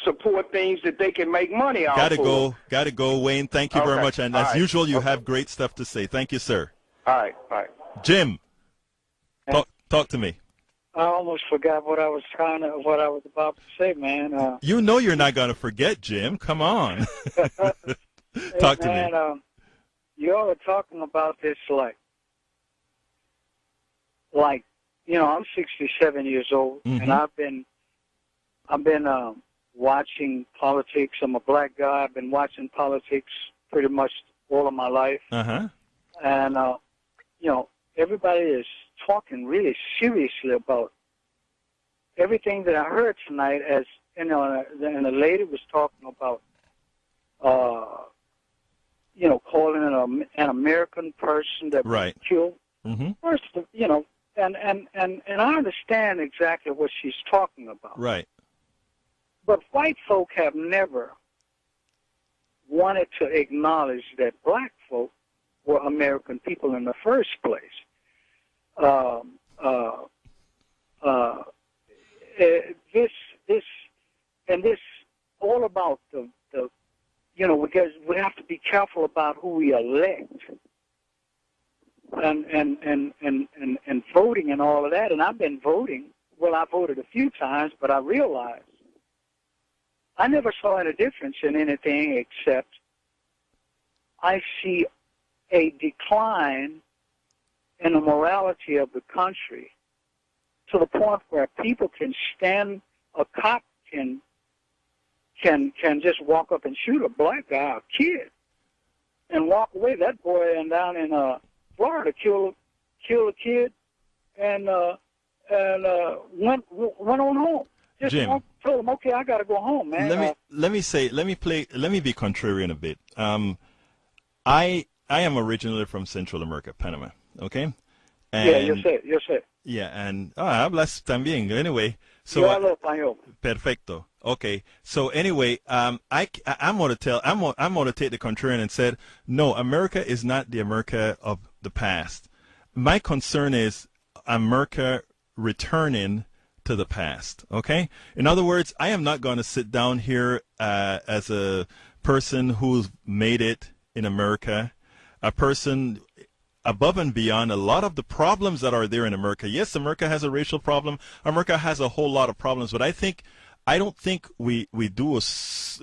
support things that they can make money off of. Gotta go, Wayne. Thank you very much. And as usual, you have great stuff to say. Thank you, sir. All right. Jim, talk to me. I almost forgot what I was about to say, man. You know you're not going to forget, Jim. Come on. Talk to me. You all are talking about this like, I'm 67 years old, and I've been watching politics. I'm a black guy. I've been watching politics pretty much all of my life. And, everybody is talking really seriously about everything that I heard tonight, as, and the lady was talking about, calling an American person that was killed. First, and I understand exactly what she's talking about. Right. But white folk have never wanted to acknowledge that black folk were American people in the first place. This all about the because we have to be careful about who we elect and voting and all of that. And I've been voting. Well, I voted a few times, but I realized I never saw any difference in anything except I see a decline in the morality of the country to the point where people can stand, a cop can can just walk up and shoot a black guy, a kid, and walk away. That boy and down in Florida killed a kid and went on home. Just Jim, told him, okay, I got to go home, man. Let me be contrarian a bit. I am originally from Central America, Panama. Okay. And, yeah, yo sé. Yeah, and hablas también. Anyway, so hablo español. Perfecto. Okay. So anyway, I'm gonna take the contrarian and said, no, America is not the America of the past. My concern is America returning to the past. Okay. In other words, I am not going to sit down here as a person who's made it in America, a person above and beyond a lot of the problems that are there in America. Yes, America has a racial problem. America has a whole lot of problems, but I don't think we do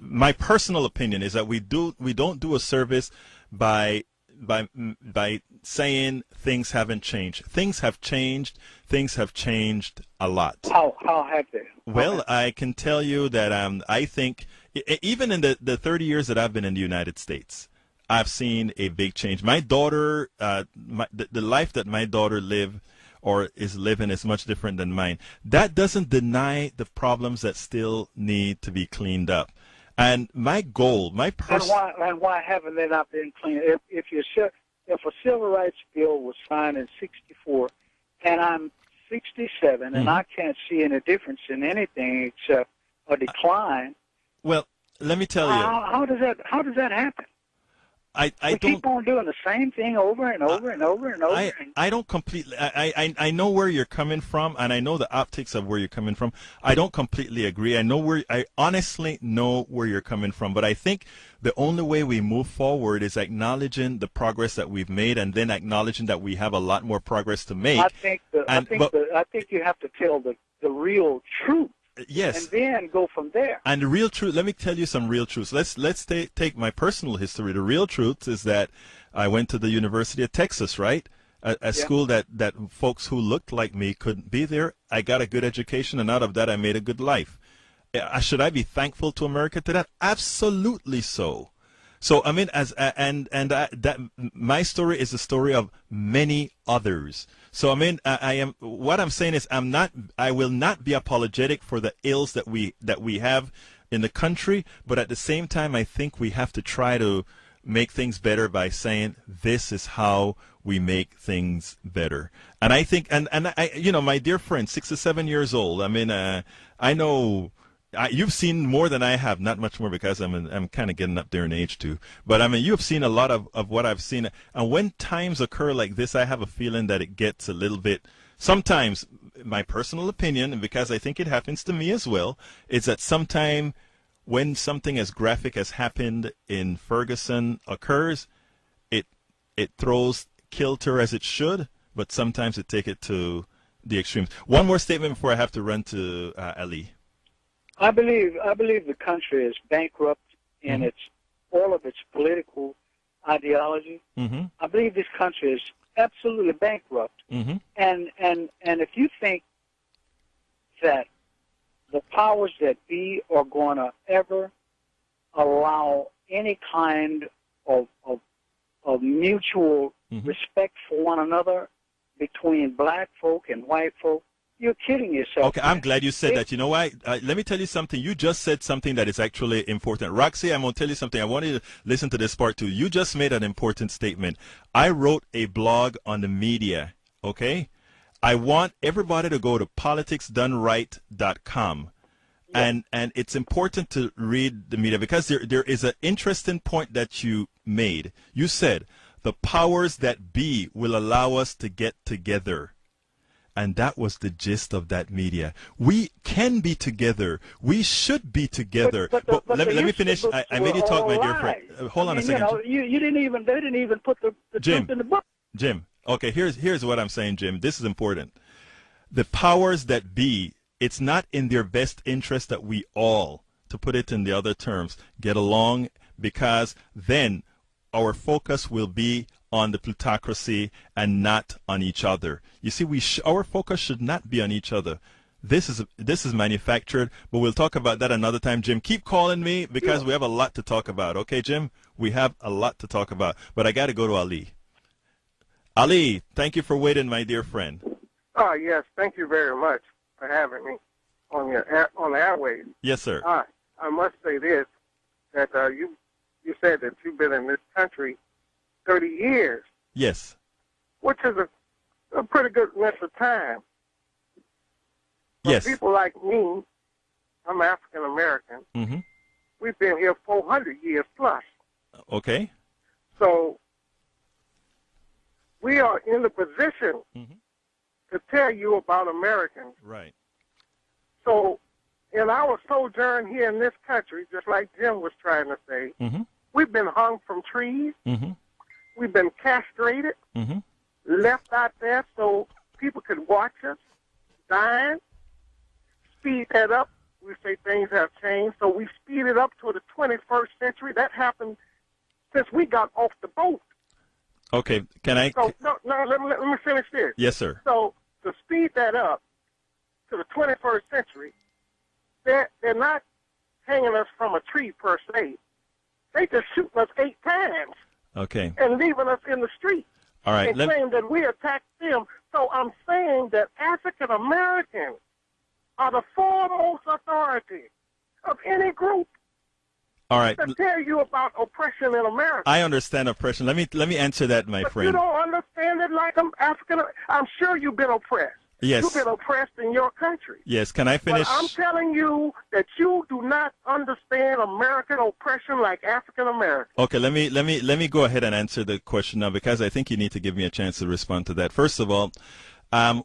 my personal opinion is that we don't do a service by saying things haven't changed. Things have changed. Things have changed a lot. How have they? Well, I can tell you that I think even in the 30 years that I've been in the United States, I've seen a big change. My daughter, the life that my daughter live or is living is much different than mine. That doesn't deny the problems that still need to be cleaned up. And my goal, my personal... And why haven't they not been cleaned? If a civil rights bill was signed in '64, and I'm 67, and I can't see any difference in anything except a decline. Well, let me tell you. How does that happen? I don't keep on doing the same thing over and over and over and over. I don't completely. I know where you're coming from, and I know the optics of where you're coming from. I don't completely agree. I honestly know where you're coming from, but I think the only way we move forward is acknowledging the progress that we've made, and then acknowledging that we have a lot more progress to make. I think you have to tell the real truth. Yes. And then go from there. And the real truth, let me tell you some real truths. Let's take my personal history. The real truth is that I went to the University of Texas, right? A school that folks who looked like me couldn't be there. I got a good education, and out of that I made a good life. Should I be thankful to America to that? Absolutely so. So I mean, that my story is the story of many others. So I mean, what I'm saying is I will not be apologetic for the ills that we have in the country, but at the same time, I think we have to try to make things better by saying this is how we make things better. And I think, and I, my dear friend, 67 years old. I mean, I know. You've seen more than I have, not much more because I'm kind of getting up there in age too. But I mean, you've seen a lot of what I've seen. And when times occur like this, I have a feeling that it gets a little bit, sometimes my personal opinion, and because I think it happens to me as well, is that sometime when something as graphic as happened in Ferguson occurs, it throws kilter as it should, but sometimes it takes it to the extremes. One more statement before I have to run to Ali. I believe the country is bankrupt in all of its political ideology. Mm-hmm. I believe this country is absolutely bankrupt. Mm-hmm. And if you think that the powers that be are going to ever allow any kind of mutual respect for one another between black folk and white folk, you're kidding yourself. Okay, I'm glad you said that. You know why? Let me tell you something. You just said something that is actually important. Roxy, I'm going to tell you something. I want you to listen to this part too. You just made an important statement. I wrote a blog on the media, okay? I want everybody to go to politicsdoneright.com. Yeah. And it's important to read the media because there is an interesting point that you made. You said the powers that be will allow us to get together. And that was the gist of that media. We can be together. We should be together. But let me finish. I made you talk, my dear friend. Hold on a second. You didn't even. They didn't even put the truth in the book. Jim. Okay. Here's what I'm saying, Jim. This is important. The powers that be. It's not in their best interest that we all, to put it in the other terms, get along, because then our focus will be on the plutocracy and not on each other. You see, our focus should not be on each other. this is manufactured, but we'll talk about that another time. Jim, keep calling me because we have a lot to talk about. Okay, Jim? We have a lot to talk about, but I got to go to Ali. Ali, thank you for waiting, my dear friend. Oh, yes, thank you very much for having me on the airways. Yes, sir. I must say this, that you said that you've been in this country 30 years. Yes. Which is a pretty good length of time. Yes. For people like me, I'm African American. Mm-hmm. We've been here 400 years plus. Okay. So we are in the position to tell you about Americans. Right. So in our sojourn here in this country, just like Jim was trying to say, we've been hung from trees. We've been castrated, left out there so people could watch us dying. Speed that up. We say things have changed, so we speed it up to the 21st century. That happened since we got off the boat. Okay, can I? So, no, let me finish this. Yes, sir. So to speed that up to the 21st century, they're not hanging us from a tree per se. They just shooting us 8 times. Okay. And leaving us in the street. All right. And saying that we attacked them. So I'm saying that African Americans are the foremost authority of any group. All right. To tell you about oppression in America. I understand oppression. Let me answer that, my friend. You don't understand it like I'm African. I'm sure you've been oppressed. Yes. You've been oppressed in your country. Yes. Can I finish? But I'm telling you that you do not understand American oppression like African Americans. Okay. Let me go ahead and answer the question now because I think you need to give me a chance to respond to that. First of all,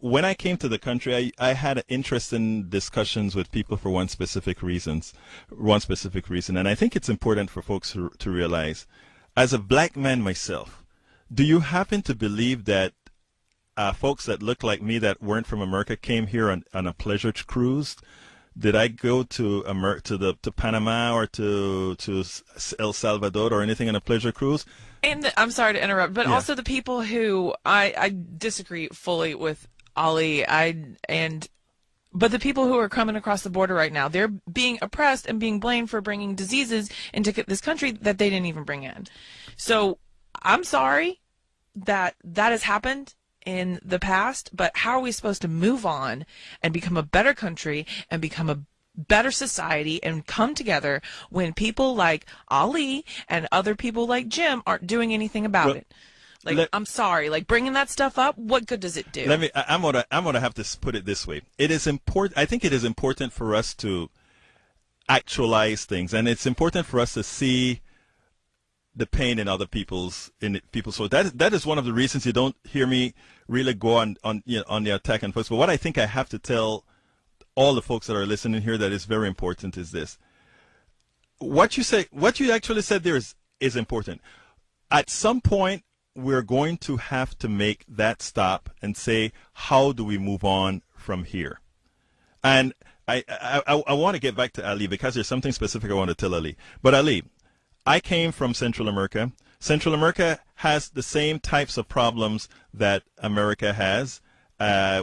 when I came to the country, I had interesting discussions with people for one specific reason. And I think it's important for folks to realize, as a black man myself, do you happen to believe that folks that look like me that weren't from America came here on a pleasure cruise? Did I go to Panama or to El Salvador or anything on a pleasure cruise? And I'm sorry to interrupt, but also the people who I disagree fully with Ali. But the people who are coming across the border right now, they're being oppressed and being blamed for bringing diseases into this country that they didn't even bring in. So I'm sorry that has happened in the past, but how are we supposed to move on and become a better country and become a better society and come together when people like Ali and other people like Jim aren't doing anything about it? I'm sorry, bringing that stuff up, what good does it do? I'm gonna have to put it this way. It is important. I think it is important for us to actualize things, and it's important for us to see the pain in other people's. So that is one of the reasons you don't hear me really go on the attack and folks. But what I think I have to tell all the folks that are listening here that is very important is this. What you actually said there is important. At some point, we're going to have to make that stop and say, how do we move on from here? And I want to get back to Ali because there's something specific I want to tell Ali. But Ali, I came from Central America. Central America has the same types of problems that America has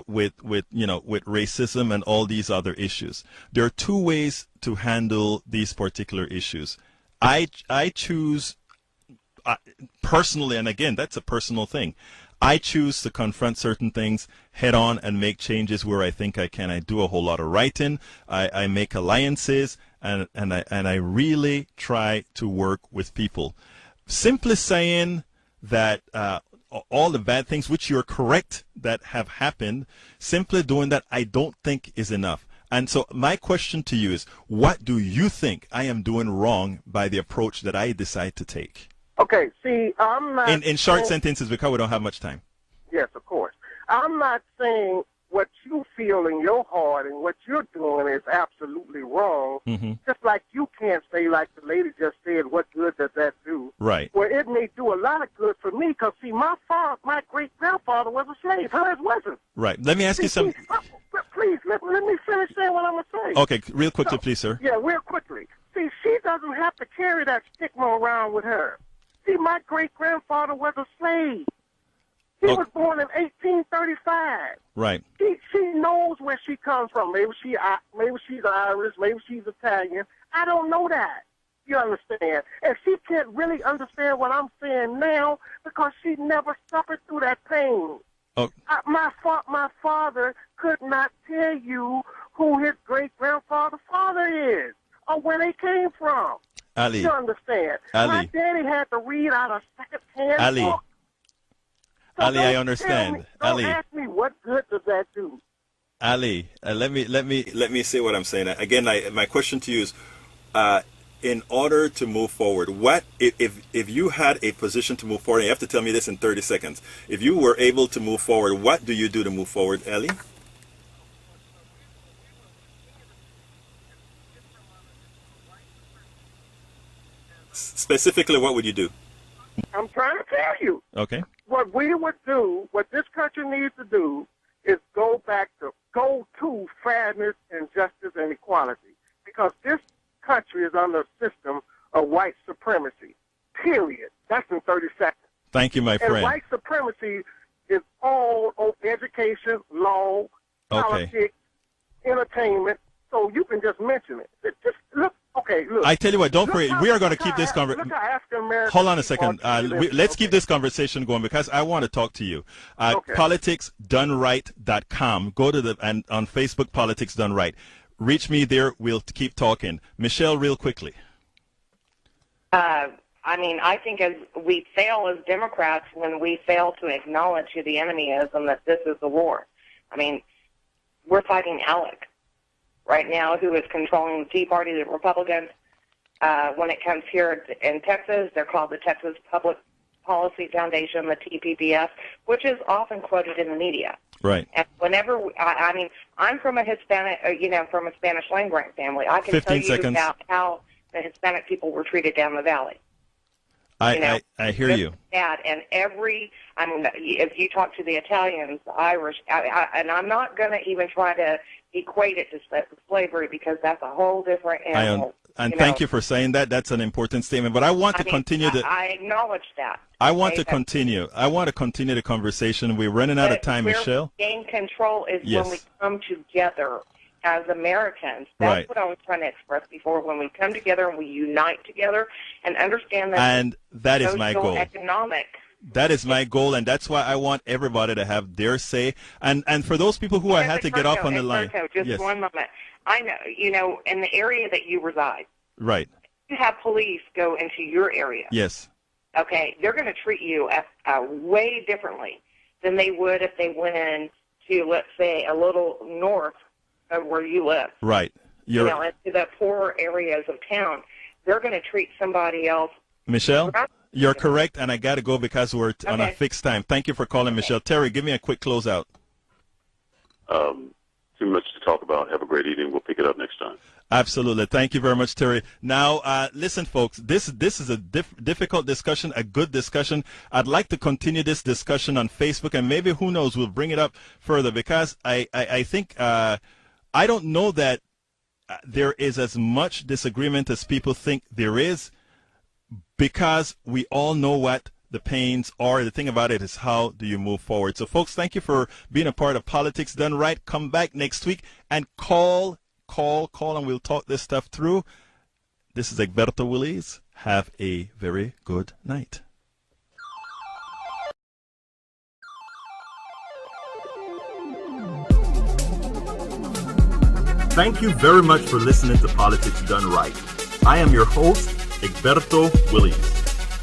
with racism and all these other issues. There are 2 ways to handle these particular issues. I choose personally, and again, that's a personal thing. I choose to confront certain things head on and make changes where I think I can. I do a whole lot of writing. I make alliances, and I really try to work with people. Simply saying that all the bad things, which you're correct that have happened, simply doing that I don't think is enough. And so my question to you is, what do you think I am doing wrong by the approach that I decide to take? Okay, see, I'm not... In short sentences, because we don't have much time. Yes, of course. I'm not saying what you feel in your heart and what you're doing is absolutely wrong. Just like you can't say, like the lady just said, what good does that do? Right. Well, it may do a lot of good for me because, see, my great-grandfather was a slave. Hers wasn't. Right. Let me ask you something. Please, let me finish saying what I'm going to say. Okay, real quickly, please, sir. Yeah, real quickly. See, she doesn't have to carry that stigma around with her. See, my great-grandfather was a slave. She was born in 1835. Right. She knows where she comes from. Maybe she's Irish. Maybe she's Italian. I don't know that. You understand? And she can't really understand what I'm saying now because she never suffered through that pain. Oh. My father could not tell you who his great-grandfather's father is or where they came from. Ali. You understand? Ali. My daddy had to read out a second-hand Ali. book. So Ali, I understand. Don't ask me what good does that do. Ali, let me say what I'm saying. Again, my question to you is, in order to move forward, what if you had a position to move forward? And you have to tell me this in 30 seconds. If you were able to move forward, what do you do to move forward, Ali? Specifically, what would you do? I'm trying to tell you. Okay. What we would do, what this country needs to do, is go to fairness and justice and equality. Because this country is under a system of white supremacy. Period. That's in 30 seconds. Thank you, my friend. And white supremacy is all over education, law, politics, entertainment. So you can just mention it. Just look. Okay, look. I tell you what, don't worry. We are going to keep this conversation. Hold on a second. Let's keep this conversation going because I want to talk to you. Politicsdoneright.com. Go to and on Facebook, Politics Done Right. Reach me there. We'll keep talking. Michelle, real quickly. I think as we fail as Democrats when we fail to acknowledge who the enemy is and that this is the war. I mean, we're fighting Alec right now, who is controlling the Tea Party, the Republicans. When it comes here in Texas, they're called the Texas Public Policy Foundation, the TPPF, which is often quoted in the media. Right. And whenever, I'm from a Hispanic, from a Spanish language family. I can tell you about how the Hispanic people were treated down the valley. I hear you. That and if you talk to the Italians, the Irish, and I'm not going to even try to equate it to slavery because that's a whole different animal. Thank you for saying that. That's an important statement. But I want to continue I acknowledge that. I want to continue. I want to continue the conversation. We're running out of time, Michelle. Gain control is when we come together as Americans. That's what I was trying to express before. When we come together and we unite together and understand that. And that is my goal. Economic. That is my goal, and that's why I want everybody to have their say. And for those people who I had to get off on the line. Just one moment. I know, in the area that you reside. Right. You have police go into your area. Yes. Okay, they're going to treat you way differently than they would if they went in to, let's say, a little north of where you live. Right. Into the poorer areas of town. They're going to treat somebody else. Michelle, you're correct, and I got to go because we're on a fixed time. Thank you for calling, Michelle. Terry, give me a quick closeout. Too much to talk about. Have a great evening. We'll pick it up next time. Absolutely. Thank you very much, Terry. Now, listen, folks, this is a difficult discussion, a good discussion. I'd like to continue this discussion on Facebook, and maybe, who knows, we'll bring it up further because I think I don't know that there is as much disagreement as people think there is because we all know what the pains are. The thing about it is, how do you move forward? So, folks, thank you for being a part of Politics Done Right. Come back next week and call, and we'll talk this stuff through. This is Egberto Willies. Have a very good night. Thank you very much for listening to Politics Done Right. I am your host, Egberto Willies.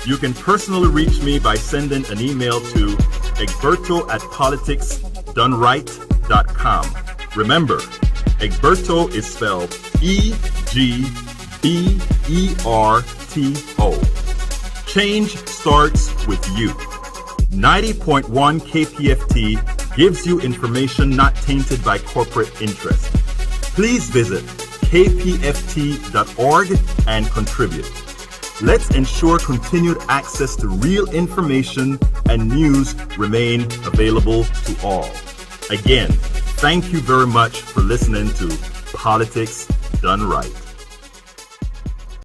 You can personally reach me by sending an email to egberto@politicsdoneright.com. Remember, Egberto is spelled E-G-B-E-R-T-O. Change starts with you. 90.1 KPFT gives you information not tainted by corporate interest. Please visit kpft.org and contribute. Let's ensure continued access to real information and news remain available to all. Again, thank you very much for listening to Politics Done Right.